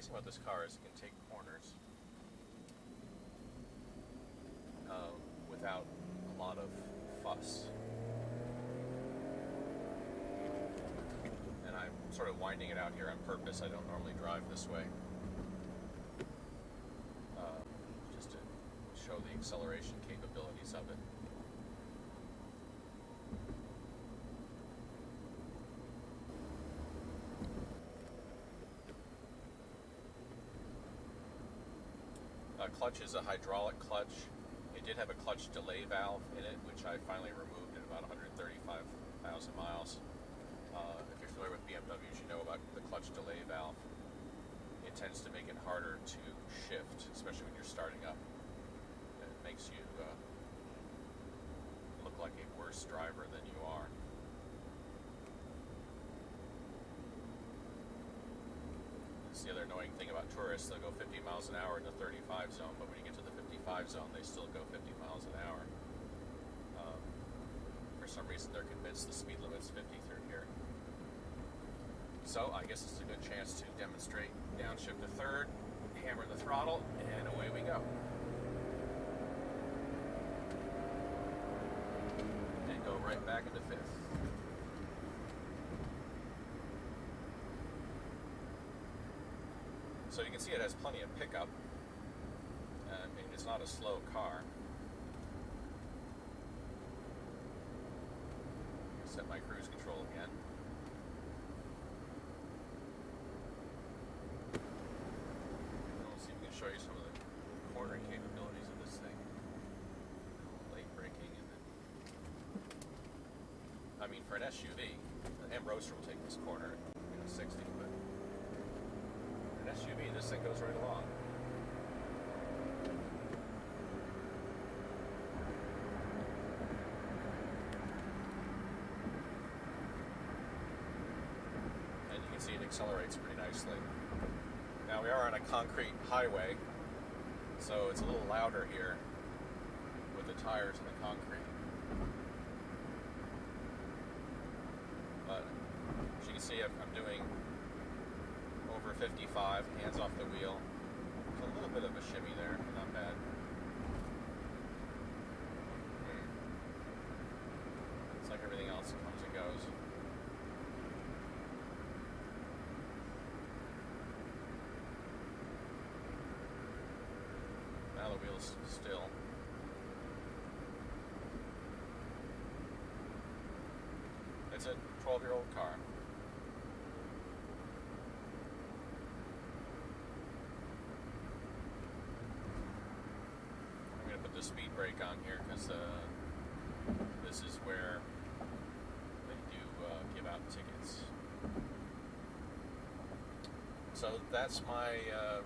nice thing about this car is it can take corners without a lot of fuss. And I'm sort of winding it out here on purpose. I don't normally drive this way. Just to show the acceleration capabilities of it. Clutch is a hydraulic clutch. It did have a clutch delay valve in it, which I finally removed at about 135,000 miles. If you're familiar with BMWs, you know about the clutch delay valve. It tends to make it harder to shift, especially when you're starting up. It makes you look like a worse driver than you are. The other annoying thing about tourists, they'll go 50 miles an hour in the 35 zone, but when you get to the 55 zone, they still go 50 miles an hour. For some reason, they're convinced the speed limit's 50 through here. So I guess it's a good chance to demonstrate downshift to third, hammer the throttle, and away we go. And go right back into fifth. So you can see it has plenty of pickup. I mean, it's not a slow car. Set my cruise control again. We'll see if we can show you some of the cornering capabilities of this thing. Late braking and then... I mean, for an SUV, an M Roadster will take this corner at 60, but an SUV, this thing goes right along. And you can see it accelerates pretty nicely. Now we are on a concrete highway, so it's a little louder here with the tires and the concrete. But as you can see, I'm doing over 55, hands off the wheel. There's a little bit of a shimmy there, but not bad. It's like everything else, it comes and goes. Now the wheel's still. It's a 12-year-old car. The speed brake on here because this is where they do give out tickets. So that's my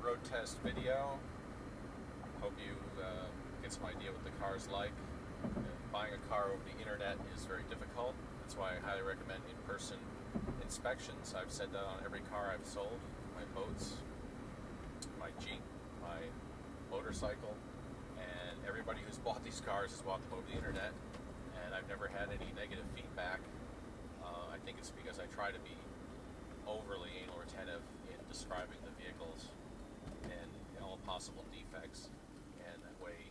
road test video. Hope you get some idea what the car's like. Buying a car over the internet is very difficult. That's why I highly recommend in-person inspections. I've said that on every car I've sold, my boats, my Jeep, my motorcycle. And everybody who's bought these cars has bought them over the internet, and I've never had any negative feedback. I think it's because I try to be overly anal retentive in describing the vehicles and all possible defects, and that way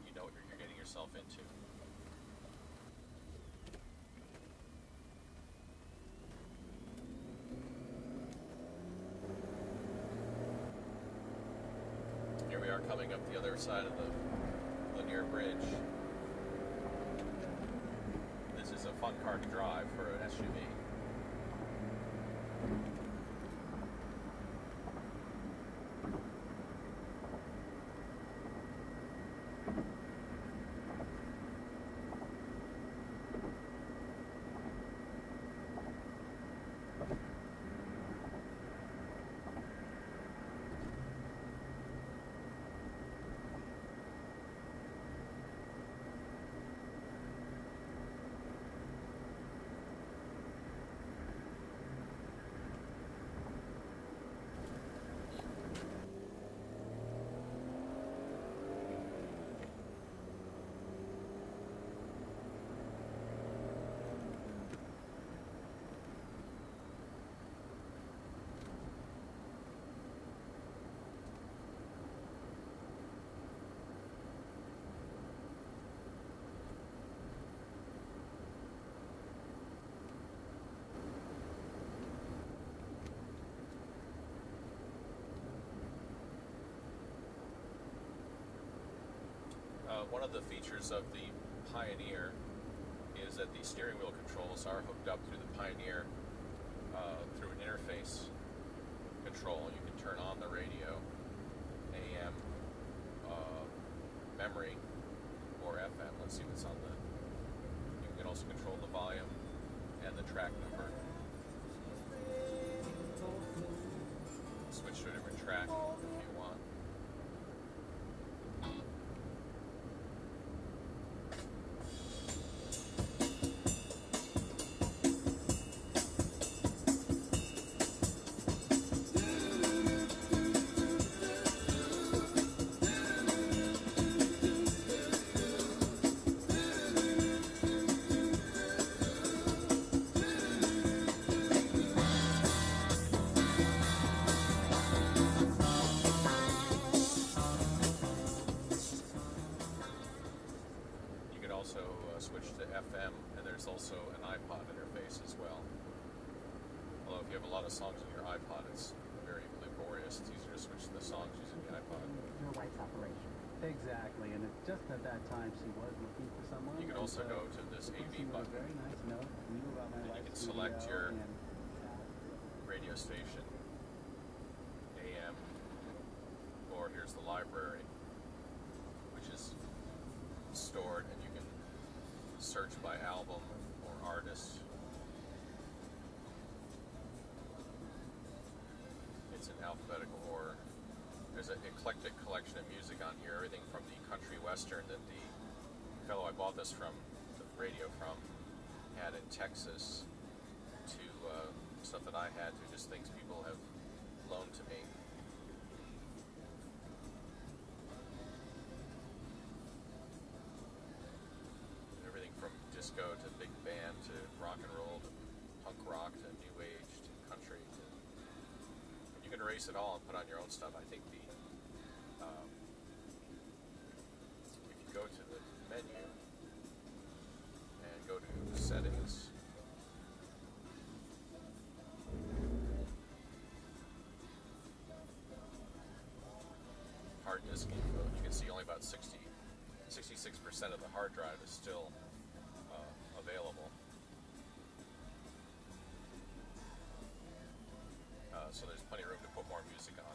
you know what you're getting yourself into. Here we are coming up the other side of the Lanier Bridge. This is a fun car to drive for an SUV. One of the features of the Pioneer is that the steering wheel controls are hooked up through the Pioneer through an interface control. You can turn on the radio, AM, memory, or FM. Let's see what's on the... You can also control the volume and the track number. Switch to a different track if you want. Also switch to FM, and there's also an iPod interface as well. Although if you have a lot of songs on your iPod, it's very laborious. It's easier to switch to the songs using the iPod. Your wife's operation. Exactly, and it's just at that time she was looking for someone. You can also go to this AV button. Very nice note. Knew about my and you wife's can select your and, radio station, AM, or here's the library, which is stored, and you can search by album or artist. It's in alphabetical order. There's an eclectic collection of music on here, everything from the country western that the fellow I bought this from, the radio from, had in Texas, to stuff that I had, to just things people have loaned to me. Disco to big band to rock and roll to punk rock to new age to country. You can erase it all and put on your own stuff. I think the if you go to the menu and go to settings, hard disk info, you can see only about 66% of the hard drive is still available. So there's plenty of room to put more music on.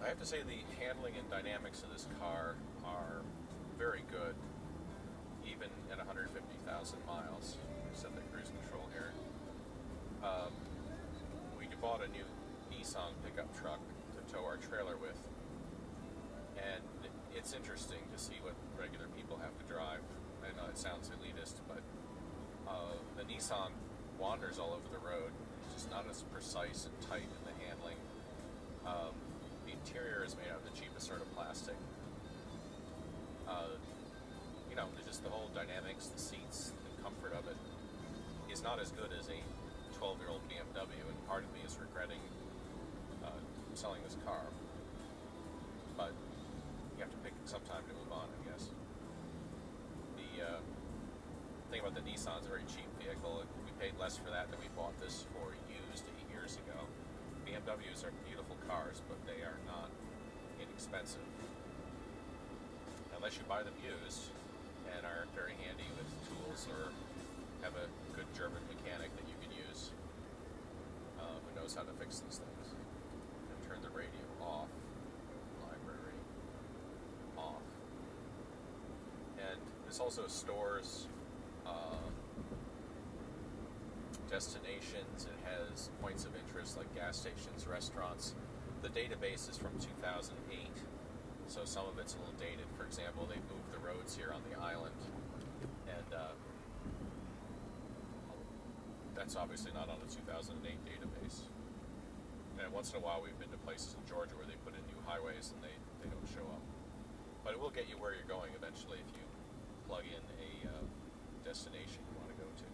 I have to say the handling and dynamics of this car are very good, even at 150,000 miles. Set the cruise control here. We bought a new Nissan pickup truck to tow our trailer with, and it's interesting to see what regular people have to drive. I know it sounds elitist, but the Nissan wanders all over the road. It's just not as precise and tight in the handling. The interior is made out of the cheapest sort of plastic. You know, just the whole dynamics, the seats, the comfort of it is not as good as a 12-year-old BMW, and part of me is regretting selling this car. But you have to pick some time to move on, I guess. The thing about the Nissan is a very cheap vehicle. We paid less for that than we bought this for used 8 years ago. BMWs are beautiful cars, but they are not inexpensive. Unless you buy them used and are very handy with tools, or have a good German mechanic that you can use who knows how to fix these things. And turn the radio off, library off. And this also stores destinations. It has points of interest like gas stations, restaurants. The database is from 2008, so some of it's a little dated. For example, they moved the roads here on the island, and that's obviously not on the 2008 database. And once in a while we've been to places in Georgia where they put in new highways and they don't show up. But it will get you where you're going eventually if you plug in a destination you want to go to.